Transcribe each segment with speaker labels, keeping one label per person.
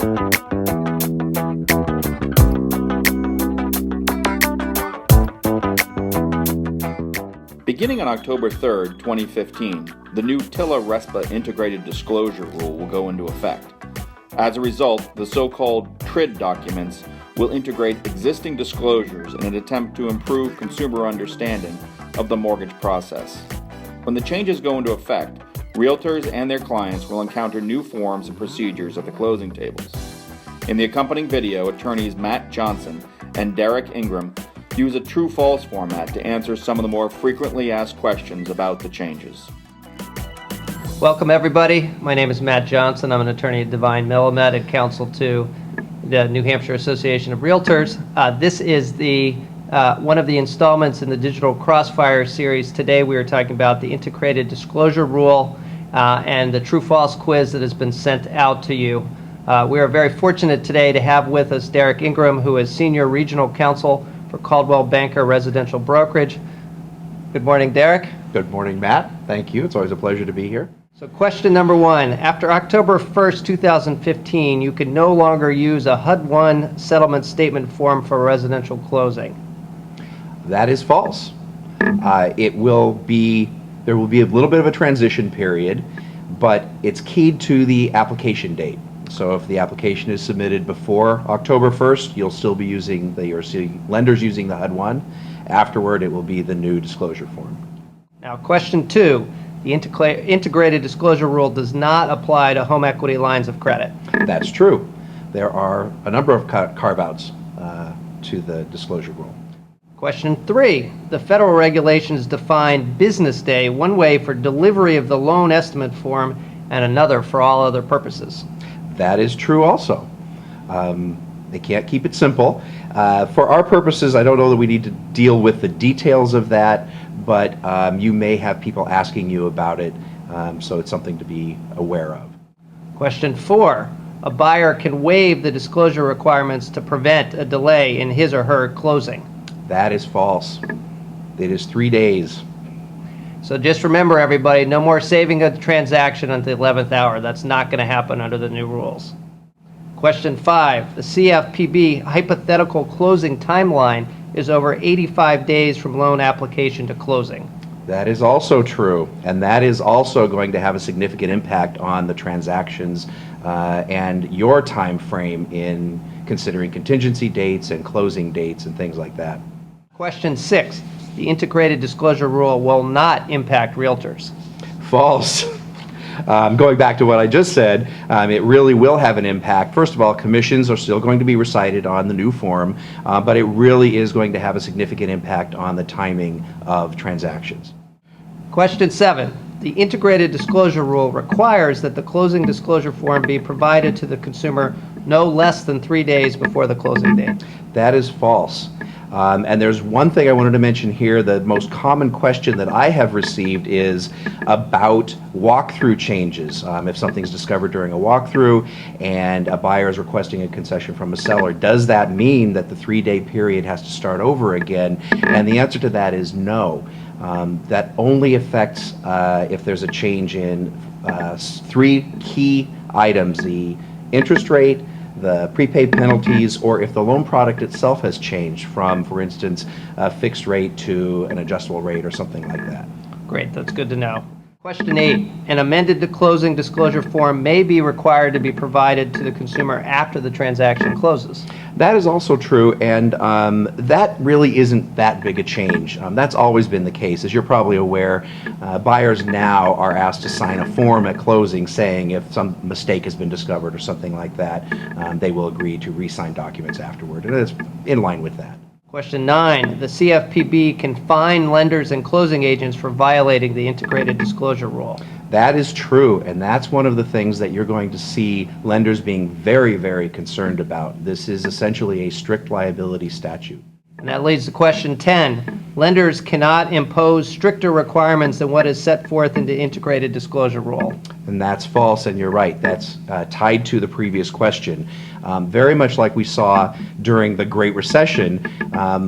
Speaker 1: Beginning on October 3rd, 2015, the new TILA-RESPA Integrated Disclosure rule will go into effect. As a result, the so-called TRID documents will integrate existing disclosures in an attempt to improve consumer understanding of the mortgage process. When the changes go into effect, realtors and their clients will encounter new forms and procedures at the closing tables. In the accompanying video, attorneys Matt Johnson and Derrick Ingraham use a true-false format to answer some of the more frequently asked questions about the changes.
Speaker 2: Welcome everybody. My name is Matt Johnson. I'm an attorney at Devine Millimet and counsel to the New Hampshire Association of Realtors. This is one of the installments in the Digital Crossfire series. Today we are talking about the Integrated Disclosure Rule and the true-false quiz that has been sent out to you. We are very fortunate today to have with us Derrick Ingraham, who is Senior Regional Counsel for Coldwell Banker Residential Brokerage. Good morning, Derrick.
Speaker 3: Good morning, Matt. Thank you. It's always a pleasure to be here.
Speaker 2: So question number one, after October 1st, 2015, you can no longer use a HUD-1 settlement statement form for residential closing.
Speaker 3: That is false. There will be a little bit of a transition period, but it's keyed to the application date. So if the application is submitted before October 1st, you'll still be using lenders using the HUD-1. Afterward, it will be the new disclosure form. Now,
Speaker 2: question two, the integrated disclosure rule does not apply to home equity lines of credit.
Speaker 3: That's true. There are a number of carve-outs to the disclosure rule.
Speaker 2: Question three, the federal regulations define business day one way for delivery of the loan estimate form and another for all other purposes.
Speaker 3: That is true also. They can't keep it simple. For our purposes, I don't know that we need to deal with the details of that, but you may have people asking you about it, so it's something to be aware of.
Speaker 2: Question four, a buyer can waive the disclosure requirements to prevent a delay in his or her closing.
Speaker 3: That is false. It is 3 days.
Speaker 2: So just remember, everybody, no more saving a transaction until the 11th hour. That's not going to happen under the new rules. Question five, the CFPB hypothetical closing timeline is over 85 days from loan application to closing.
Speaker 3: That is also true, and that is also going to have a significant impact on the transactions and your time frame in considering contingency dates and closing dates and things like that.
Speaker 2: Question six, the integrated disclosure rule will not impact realtors.
Speaker 3: False. Going back to what I just said, it really will have an impact. First of all, commissions are still going to be recited on the new form, but it really is going to have a significant impact on the timing of transactions.
Speaker 2: Question seven, the integrated disclosure rule requires that the closing disclosure form be provided to the consumer no less than 3 days before the closing date.
Speaker 3: That is false. And there's one thing I wanted to mention here. The most common question that I have received is about walkthrough changes. If something's discovered during a walkthrough and a buyer is requesting a concession from a seller, does that mean that the 3-day period has to start over again? And the answer to that is no. That only affects if there's a change in 3 key items: the interest rate, the prepaid penalties, or if the loan product itself has changed from, for instance, a fixed rate to an adjustable rate or something like that.
Speaker 2: Great, that's good to know. Question 8, an amended closing disclosure form may be required to be provided to the consumer after the transaction closes.
Speaker 3: That is also true, and that really isn't that big a change. That's always been the case. As you're probably aware, buyers now are asked to sign a form at closing saying if some mistake has been discovered or something like that, they will agree to re-sign documents afterward, and it's in line with that.
Speaker 2: Question 9, the CFPB can fine lenders and closing agents for violating the integrated disclosure rule.
Speaker 3: That is true, and that's one of the things that you're going to see lenders being very, very concerned about. This is essentially a strict liability statute.
Speaker 2: And that leads to question 10. Lenders cannot impose stricter requirements than what is set forth in the integrated disclosure rule.
Speaker 3: And that's false, and you're right. That's tied to the previous question. Very much like we saw during the Great Recession,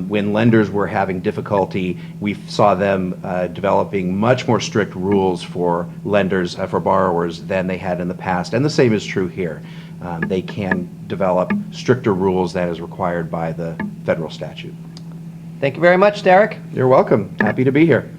Speaker 3: when lenders were having difficulty, we saw them developing much more strict rules for lenders, for borrowers, than they had in the past. And the same is true here. they can develop stricter rules than is required by the federal statute.
Speaker 2: Thank you very much, Derrick.
Speaker 3: You're welcome. Happy to be here.